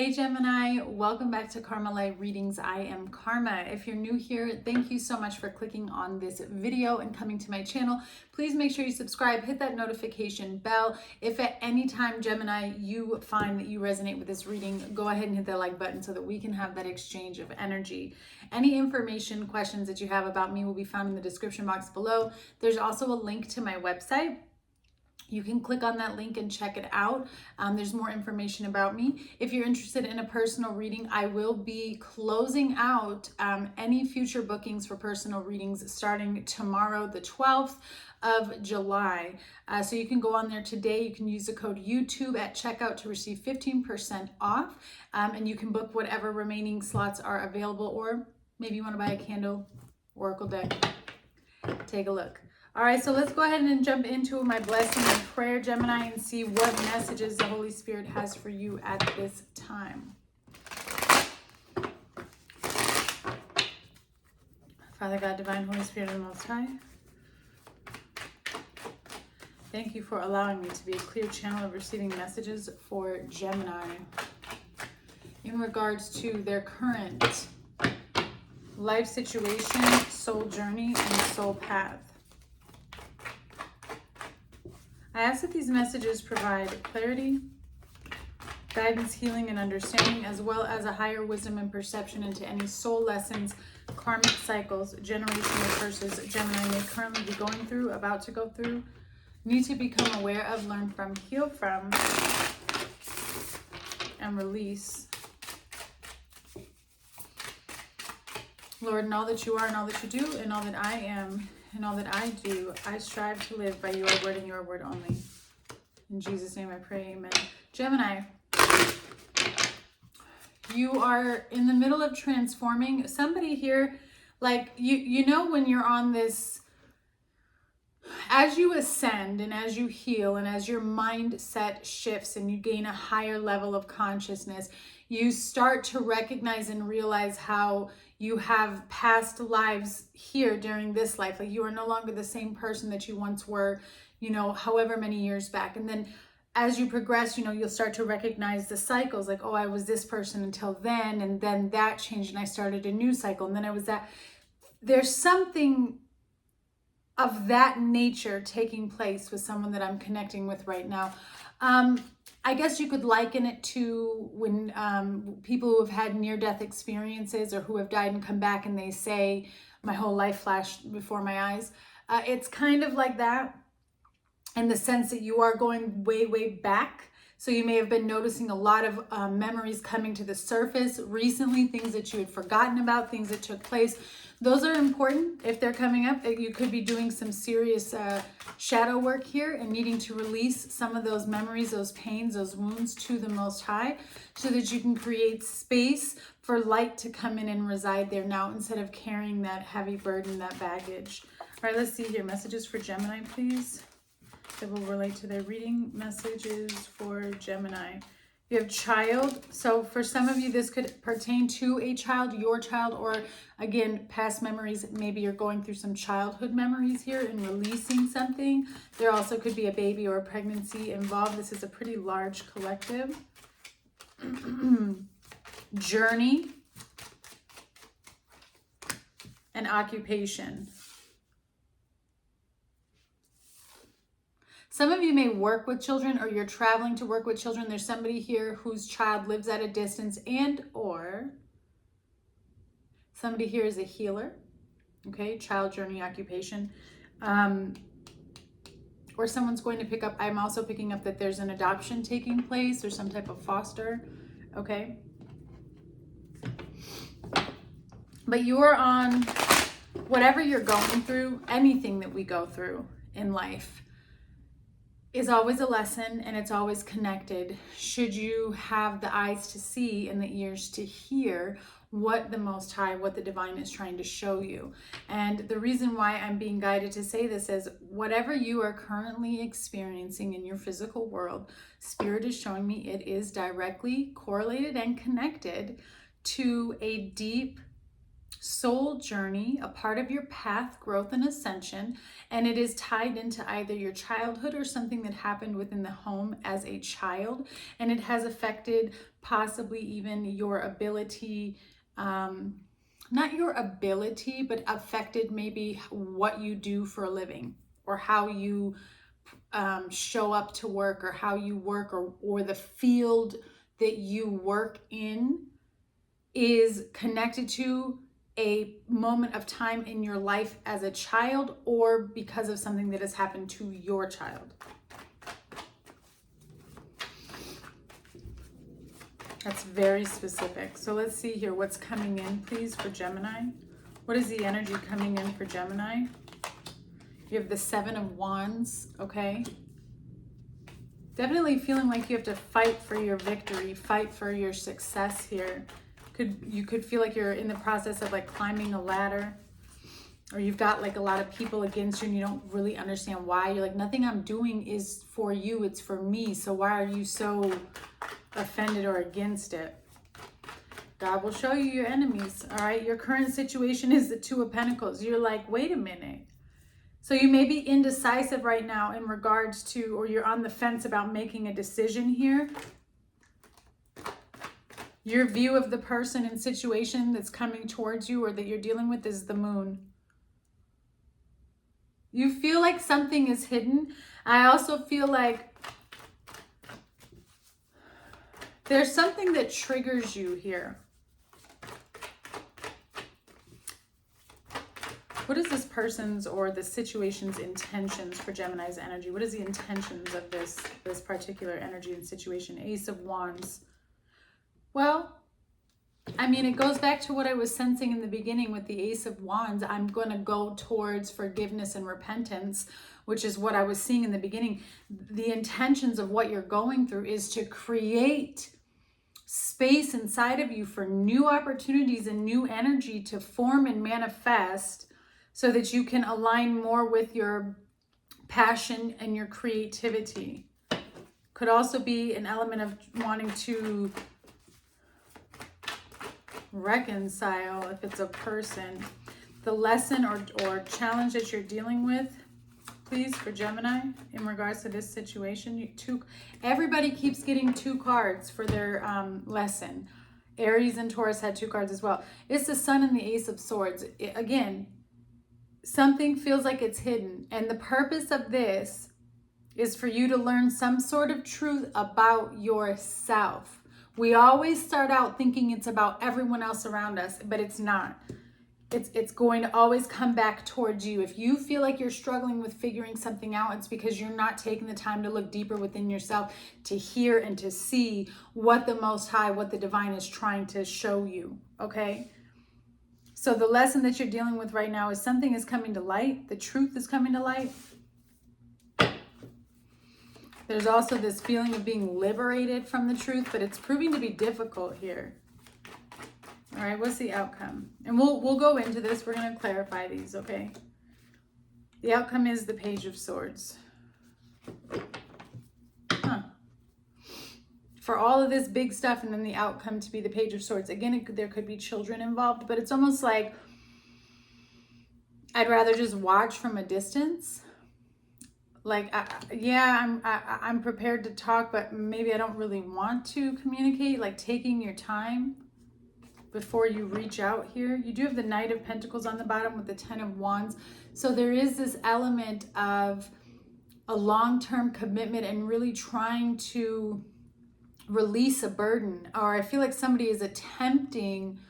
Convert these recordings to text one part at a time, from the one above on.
Hey Gemini, welcome back to Karma Light Readings. I am Karma. If you're new here, thank you so much for clicking on this video and coming to my channel. Please make sure you subscribe, hit that notification bell. If at any time, Gemini, you find that you resonate with this reading, go ahead and hit that like button so that we can have that exchange of energy. Any information, questions that you have about me will be found in the description box below. There's also a link to my website. You can click on that link and check it out. There's more information about me. If you're interested in a personal reading, I will be closing out any future bookings for personal readings starting tomorrow, the 12th of July. So you can go on there today. You can use the code YouTube at checkout to receive 15% off. And you can book whatever remaining slots are available, or maybe you want to buy a candle, oracle deck. Take a look. All right, so let's go ahead and jump into my blessing and prayer, Gemini, and see what messages the Holy Spirit has for you at this time. Father God, Divine Holy Spirit of the Most High, thank you for allowing me to be a clear channel of receiving messages for Gemini in regards to their current life situation, soul journey, and soul path. I ask that these messages provide clarity, guidance, healing, and understanding, as well as a higher wisdom and perception into any soul lessons, karmic cycles, generational curses Gemini may currently be going through, about to go through, need to become aware of, learn from, heal from, and release. Lord, in all that you are and all that you do and all that I am, and all that I do, I strive to live by your word and your word only. In Jesus' name I pray, amen. Gemini, you are in the middle of transforming. Somebody here, like, you know when you're on this, as you ascend and as you heal and as your mindset shifts and you gain a higher level of consciousness, you start to recognize and realize how you have past lives here during this life. Like, you are no longer the same person that you once were, however many years back. And then as you progress, you'll start to recognize the cycles. Like, oh, I was this person until then, and then that changed and I started a new cycle. And then I was that. There's something of that nature taking place with someone that I'm connecting with right now. I guess you could liken it to when people who have had near-death experiences or who have died and come back and they say, my whole life flashed before my eyes. It's kind of like that in the sense that you are going way, way back. So you may have been noticing a lot of memories coming to the surface recently, things that you had forgotten about, things that took place. Those are important if they're coming up. You could be doing some serious shadow work here and needing to release some of those memories, those pains, those wounds to the Most High, so that you can create space for light to come in and reside there now instead of carrying that heavy burden, that baggage. All right, let's see here. Messages for Gemini, please, that will relate to their reading. Messages for Gemini. You have child. So for some of you, this could pertain to a child, your child, or again, past memories. Maybe you're going through some childhood memories here and releasing something. There also could be a baby or a pregnancy involved. This is a pretty large collective. Journey and occupation. Some of you may work with children, or you're traveling to work with children. There's somebody here whose child lives at a distance, and or somebody here is a healer. Okay, child, journey, occupation. Or someone's going to pick up, I'm also picking up that there's an adoption taking place or some type of foster. Okay. But you are on whatever you're going through, anything that we go through in life is always a lesson, and it's always connected. Should you have the eyes to see and the ears to hear what the Most High, what the Divine is trying to show you. And the reason why I'm being guided to say this is whatever you are currently experiencing in your physical world, Spirit is showing me it is directly correlated and connected to a deep soul journey, a part of your path, growth, and ascension, and it is tied into either your childhood or something that happened within the home as a child, and it has affected possibly even your ability, not your ability, but affected maybe what you do for a living, or how you show up to work, or how you work, or the field that you work in is connected to a moment of time in your life as a child, or because of something that has happened to your child. That's very specific. So let's see here what's coming in, please, for Gemini. What is the energy coming in for Gemini? You have the Seven of Wands, okay? Definitely feeling like you have to fight for your victory, fight for your success here. You could feel like you're in the process of like climbing a ladder, or you've got like a lot of people against you and you don't really understand why. You're like, nothing I'm doing is for you, it's for me. So why are you so offended or against it? God will show you your enemies, all right? Your current situation is the Two of Pentacles. You're like, wait a minute. So you may be indecisive right now in regards to, or you're on the fence about making a decision here. Your view of the person and situation that's coming towards you or that you're dealing with is the Moon. You feel like something is hidden. I also feel like there's something that triggers you here. What is this person's or the situation's intentions for Gemini's energy? What is the intentions of this particular energy and situation? Ace of Wands. Well, I mean, it goes back to what I was sensing in the beginning with the Ace of Wands. I'm going to go towards forgiveness and repentance, which is what I was seeing in the beginning. The intentions of what you're going through is to create space inside of you for new opportunities and new energy to form and manifest, so that you can align more with your passion and your creativity. Could also be an element of wanting to reconcile if it's a person. The lesson or challenge that you're dealing with, please, for Gemini in regards to this situation. Everybody keeps getting 2 cards for their lesson. Aries and Taurus had 2 cards as well. It's the Sun and the Ace of Swords. Again, something feels like it's hidden. And the purpose of this is for you to learn some sort of truth about yourself. We always start out thinking it's about everyone else around us, but it's not. It's going to always come back towards you. If you feel like you're struggling with figuring something out, it's because you're not taking the time to look deeper within yourself to hear and to see what the Most High, what the Divine is trying to show you, okay? So the lesson that you're dealing with right now is something is coming to light. The truth is coming to light. There's also this feeling of being liberated from the truth, but it's proving to be difficult here. All right, what's the outcome? And we'll go into this. We're going to clarify these, okay? The outcome is the Page of Swords. For all of this big stuff, and then the outcome to be the Page of Swords. Again, there could be children involved, but it's almost like I'd rather just watch from a distance. Like, I'm prepared to talk, but maybe I don't really want to communicate. Like taking your time before you reach out here. You do have the Knight of Pentacles on the bottom with the 10 of Wands. So there is this element of a long-term commitment and really trying to release a burden. Or I feel like somebody is attempting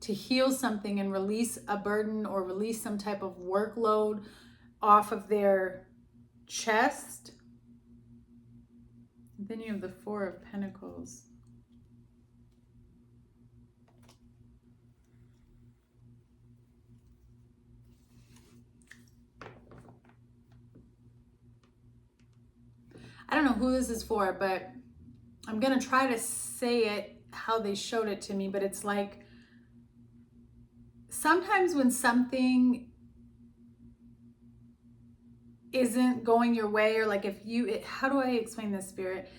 to heal something and release a burden or release some type of workload off of their chest. Then you have the 4 of Pentacles. I don't know who this is for, but I'm going to try to say it how they showed it to me, but it's like sometimes when something isn't going your way, or like how do I explain this, Spirit?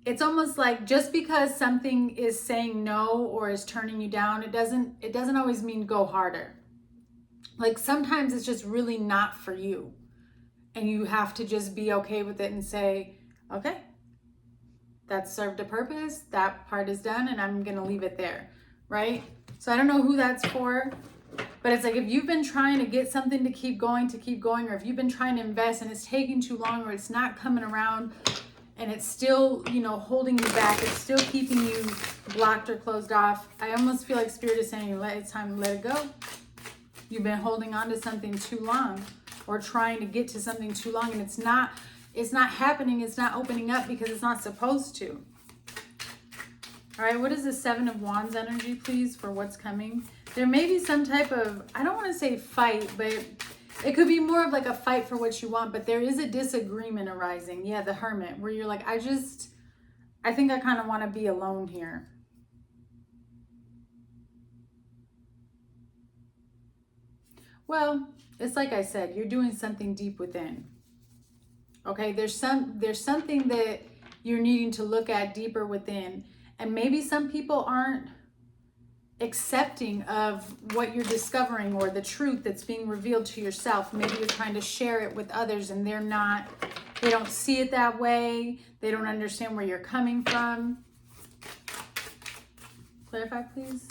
It's almost like just because something is saying no or is turning you down, it doesn't always mean go harder. Like sometimes it's just really not for you. And you have to just be okay with it and say, okay, That served a purpose. That part is done, and I'm going to leave it there, right? So I don't know who that's for, but it's like if you've been trying to get something to keep going, or if you've been trying to invest and it's taking too long, or it's not coming around, and it's still, you know, holding you back, it's still keeping you blocked or closed off. I almost feel like Spirit is saying, it's time to let it go. You've been holding on to something too long, or trying to get to something too long, and it's not happening, it's not opening up because it's not supposed to. All right, what is the Seven of Wands energy, please, for what's coming? There may be some type of, I don't want to say fight, but it could be more of like a fight for what you want, but there is a disagreement arising. Yeah, the Hermit, where you're like, I think I kind of want to be alone here. Well, it's like I said, you're doing something deep within. Okay, there's something that you're needing to look at deeper within. And maybe some people aren't accepting of what you're discovering or the truth that's being revealed to yourself. Maybe you're trying to share it with others and they don't see it that way. They don't understand where you're coming from. Clarify, please.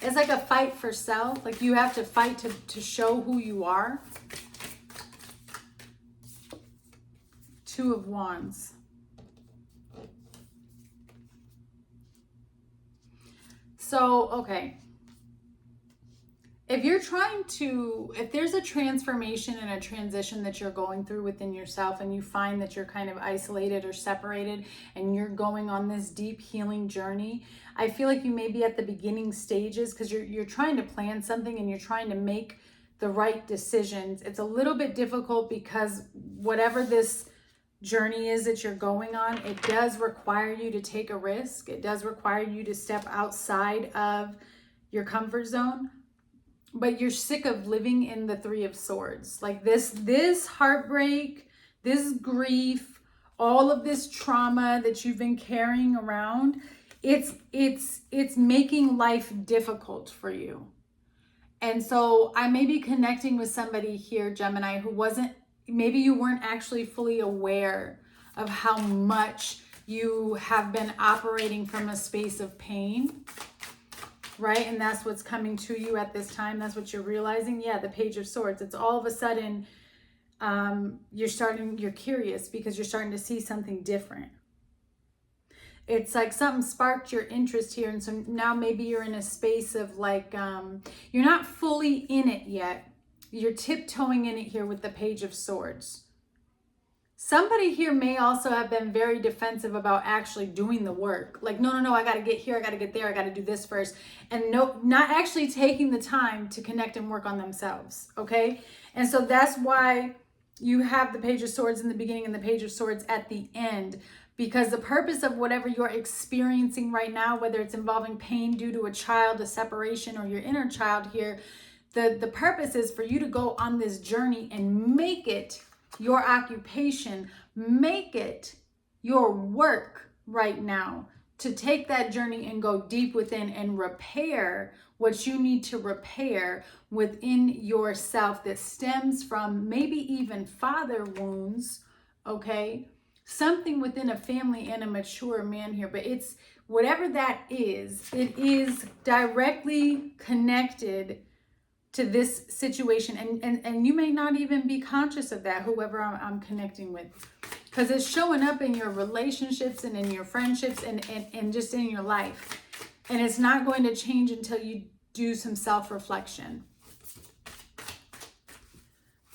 It's like a fight for self. Like you have to fight to show who you are. Two of Wands. So, okay. If there's a transformation and a transition that you're going through within yourself, and you find that you're kind of isolated or separated and you're going on this deep healing journey, I feel like you may be at the beginning stages because you're trying to plan something and you're trying to make the right decisions. It's a little bit difficult because whatever this journey is that you're going on, it does require you to take a risk. It does require you to step outside of your comfort zone. But you're sick of living in the Three of Swords. Like this heartbreak, this grief, all of this trauma that you've been carrying around, it's making life difficult for you. And so I may be connecting with somebody here, Gemini, who maybe you weren't actually fully aware of how much you have been operating from a space of pain. Right? And that's what's coming to you at this time. That's what you're realizing. Yeah, the Page of Swords. It's all of a sudden, you're curious because you're starting to see something different. It's like something sparked your interest here. And so now maybe you're in a space of like, you're not fully in it yet. You're tiptoeing in it here with the Page of Swords. Somebody here may also have been very defensive about actually doing the work. Like, no, I got to get here. I got to get there. I got to do this first. And not actually taking the time to connect and work on themselves. Okay. And so that's why you have the Page of Swords in the beginning and the Page of Swords at the end, because the purpose of whatever you're experiencing right now, whether it's involving pain due to a child, a separation, or your inner child here, the purpose is for you to go on this journey and make it your occupation, make it your work right now, to take that journey and go deep within and repair what you need to repair within yourself that stems from maybe even father wounds, okay? Something within a family and a mature man here, but it's whatever that is, it is directly connected to this situation, and you may not even be conscious of that, whoever I'm connecting with, because it's showing up in your relationships and in your friendships and just in your life, and it's not going to change until you do some self-reflection.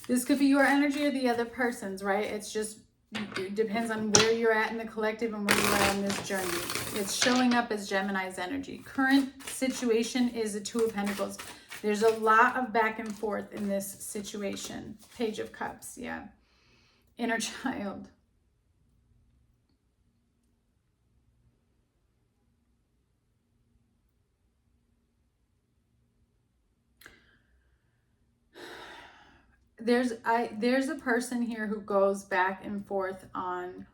This could be your energy or the other person's, right? It depends on where you're at in the collective and where you're at on this journey. It's showing up as Gemini's energy. Current situation is a Two of Pentacles. There's a lot of back and forth in this situation. Page of Cups, yeah. Inner child. There's a person here who goes back and forth on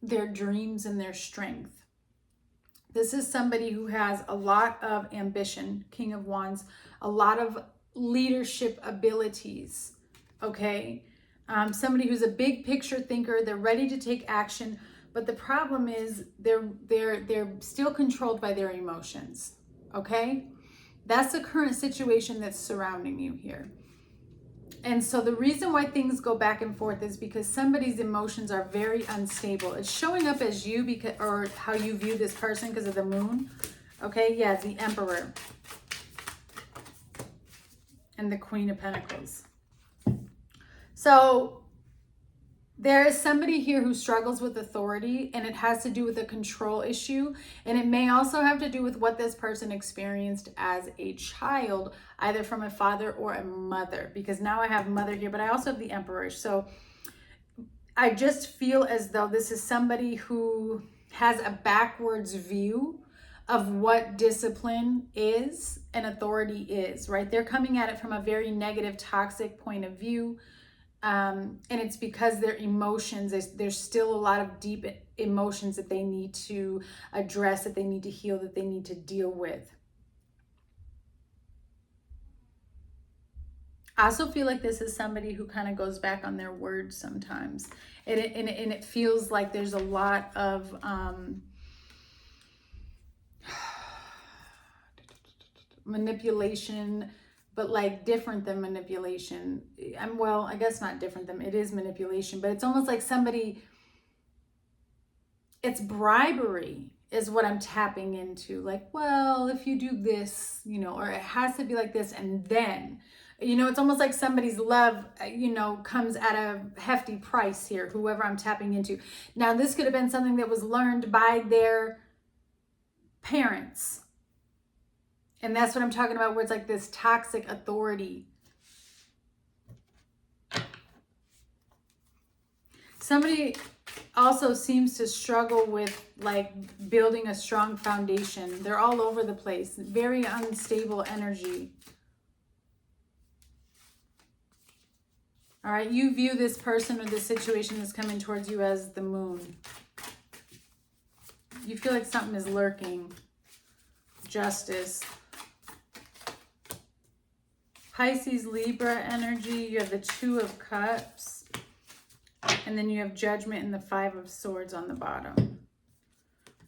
their dreams and their strength. This is somebody who has a lot of ambition, King of Wands, a lot of leadership abilities, okay? Somebody who's a big picture thinker. They're ready to take action, but the problem is they're still controlled by their emotions. Okay, that's the current situation that's surrounding you here. And so the reason why things go back and forth is because somebody's emotions are very unstable. It's showing up as you because, or how you view this person because of the moon. Okay, yeah, the Emperor and the Queen of Pentacles. So there is somebody here who struggles with authority, and it has to do with a control issue. And it may also have to do with what this person experienced as a child, either from a father or a mother, because now I have mother here, but I also have the Emperor. So I just feel as though this is somebody who has a backwards view of what discipline is and authority is, right? They're coming at it from a very negative, toxic point of view. And it's because their emotions, there's still a lot of deep emotions that they need to address, that they need to heal, that they need to deal with. I also feel like this is somebody who kind of goes back on their words sometimes. And it feels like there's a lot of manipulation, but like different than manipulation. Well, I guess not different than, it is manipulation, but it's almost like somebody, it's bribery is what I'm tapping into. Like, well, if you do this, you know, or it has to be like this, and then, you know, it's almost like somebody's love, you know, comes at a hefty price here, whoever I'm tapping into. Now, this could have been something that was learned by their parents. And that's what I'm talking about, where it's like this toxic authority. Somebody also seems to struggle with like building a strong foundation. They're all over the place, very unstable energy. All right, you view this person or the situation that's coming towards you as the moon. You feel like something is lurking. Justice. Pisces, Libra energy. You have the Two of Cups. And then you have Judgment and the Five of Swords on the bottom.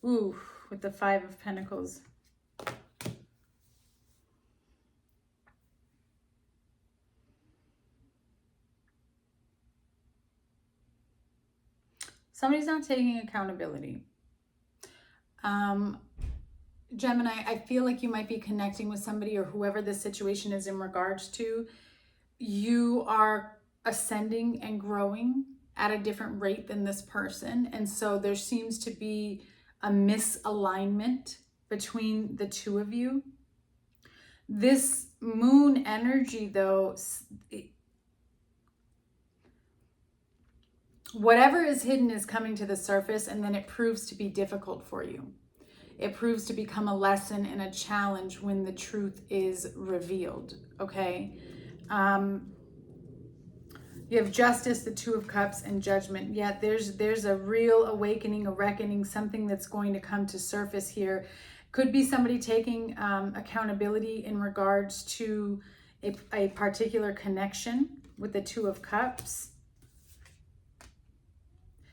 Ooh, with the Five of Pentacles. Somebody's not taking accountability. Gemini, I feel like you might be connecting with somebody, or whoever this situation is in regards to. You are ascending and growing at a different rate than this person. And so there seems to be a misalignment between the two of you. This moon energy, though, whatever is hidden is coming to the surface, and then it proves to be difficult for you. It proves to become a lesson and a challenge when the truth is revealed, okay? You have Justice, the Two of Cups, and Judgment. Yeah, there's a real awakening, a reckoning, something that's going to come to surface here. Could be somebody taking accountability in regards to a particular connection with the Two of Cups.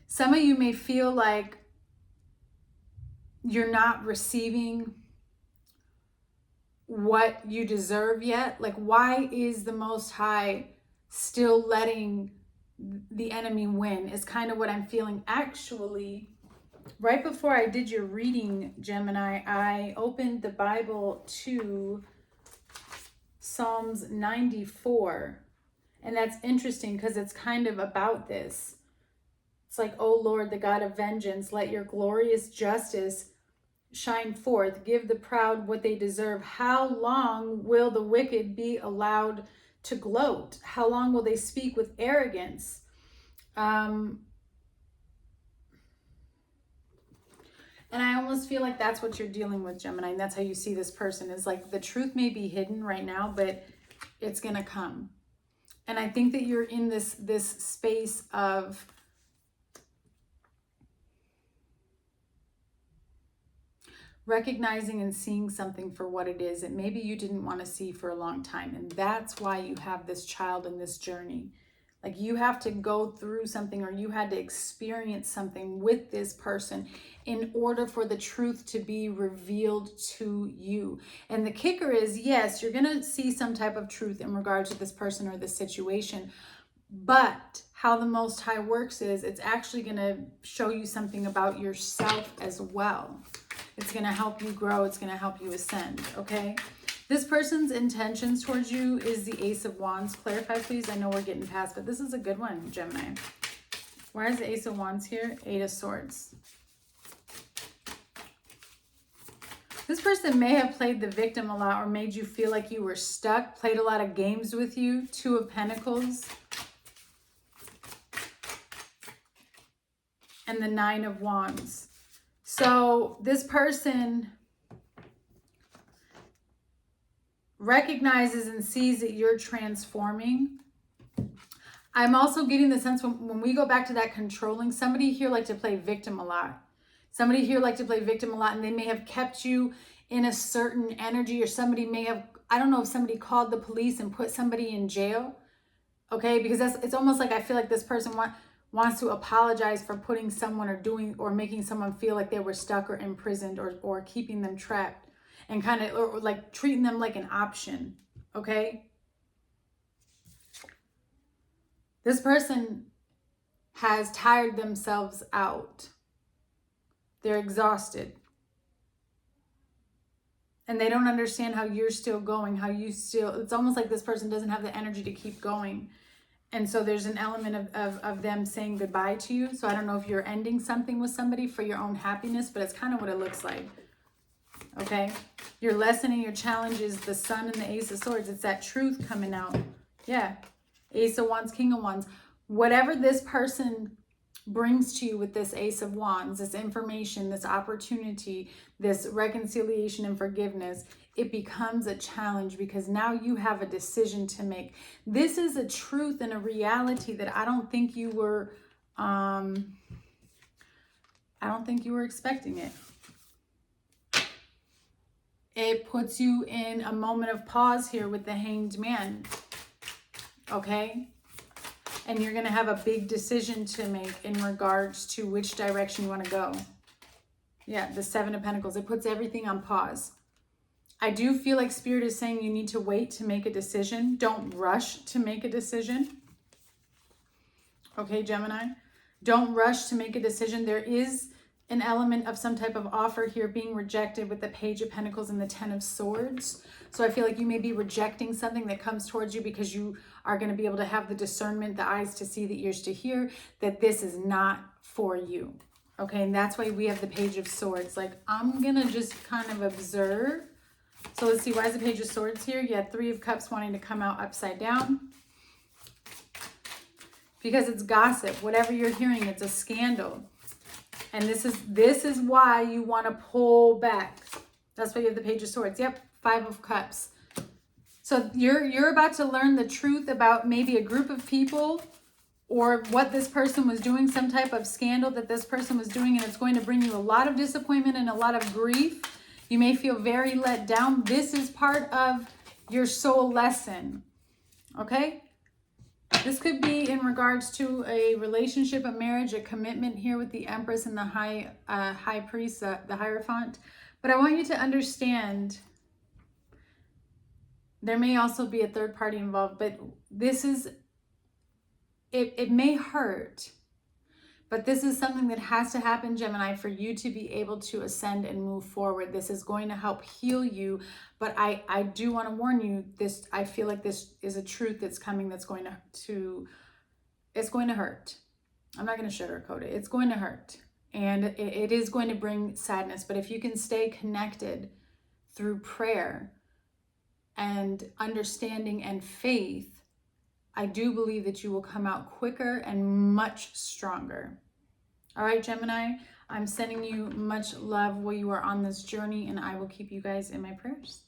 Some of you may feel like you're not receiving what you deserve yet. Like, why is the Most High still letting the enemy win, is kind of what I'm feeling. Actually, right before I did your reading, Gemini, I opened the Bible to Psalms 94. And that's interesting because it's kind of about this. It's like, oh Lord, the God of vengeance, let your glorious justice shine forth. Give the proud what they deserve. How long will the wicked be allowed to gloat? How long will they speak with arrogance? And I almost feel like that's what you're dealing with, Gemini. And that's how you see this person, is like the truth may be hidden right now, but it's going to come. And I think that you're in this space of recognizing and seeing something for what it is that maybe you didn't want to see for a long time. And that's why you have this child and this journey. Like you have to go through something, or you had to experience something with this person in order for the truth to be revealed to you. And the kicker is, yes, you're going to see some type of truth in regards to this person or this situation. But how the Most High works is it's actually going to show you something about yourself as well. It's going to help you grow. It's going to help you ascend. Okay. This person's intentions towards you is the Ace of Wands. Clarify, please. I know we're getting past, but this is a good one, Gemini. Why is the Ace of Wands here? Eight of Swords. This person may have played the victim a lot, or made you feel like you were stuck, played a lot of games with you. Two of Pentacles. And the Nine of Wands. So this person recognizes and sees that you're transforming. I'm also getting the sense when we go back to that controlling, somebody here liked to play victim a lot. Somebody here liked to play victim a lot, and they may have kept you in a certain energy, or somebody may have, I don't know if somebody called the police and put somebody in jail. Okay, because it's almost like I feel like this person wants to apologize for putting someone or making someone feel like they were stuck or imprisoned, or keeping them trapped. And kind of, or like treating them like an option, okay? This person has tired themselves out. They're exhausted. And they don't understand how you're still going, it's almost like this person doesn't have the energy to keep going. And so there's an element of them saying goodbye to you. So I don't know if you're ending something with somebody for your own happiness, but it's kind of what it looks like. Okay, your lesson and your challenge is the Sun and the Ace of Swords. It's that truth coming out. Yeah, Ace of Wands, King of Wands. Whatever this person brings to you with this Ace of Wands, this information, this opportunity, this reconciliation and forgiveness, it becomes a challenge, because now you have a decision to make. This is a truth and a reality that I don't think you were expecting it. It puts you in a moment of pause here with the Hanged Man, okay? And you're going to have a big decision to make in regards to which direction you want to go. Yeah, the Seven of Pentacles. It puts everything on pause. I do feel like Spirit is saying you need to wait to make a decision. Don't rush to make a decision. Okay, Gemini? Don't rush to make a decision. There is an element of some type of offer here being rejected with the Page of Pentacles and the Ten of Swords. So I feel like you may be rejecting something that comes towards you because you are going to be able to have the discernment, the eyes to see, the ears to hear, that this is not for you. Okay, and that's why we have the Page of Swords. Like, I'm going to just kind of observe. So let's see, why is the Page of Swords here? You had Three of Cups wanting to come out upside down. Because it's gossip. Whatever you're hearing, it's a scandal. And this is why you want to pull back. That's why you have the Page of Swords. Yep, Five of Cups. So you're about to learn the truth about maybe a group of people, or what this person was doing, some type of scandal that this person was doing, and it's going to bring you a lot of disappointment and a lot of grief. You may feel very let down. This is part of your soul lesson, okay? This could be in regards to a relationship, a marriage, a commitment here with the Empress and the High Priest, the Hierophant. But I want you to understand there may also be a third party involved, but this is, it may hurt, but this is something that has to happen, Gemini, for you to be able to ascend and move forward. This is going to help heal you. But I do want to warn you, I feel like this is a truth that's coming that's going to it's going to hurt. I'm not going to sugarcoat it. It's going to hurt. And it is going to bring sadness. But if you can stay connected through prayer and understanding and faith, I do believe that you will come out quicker and much stronger. All right, Gemini, I'm sending you much love while you are on this journey, and I will keep you guys in my prayers.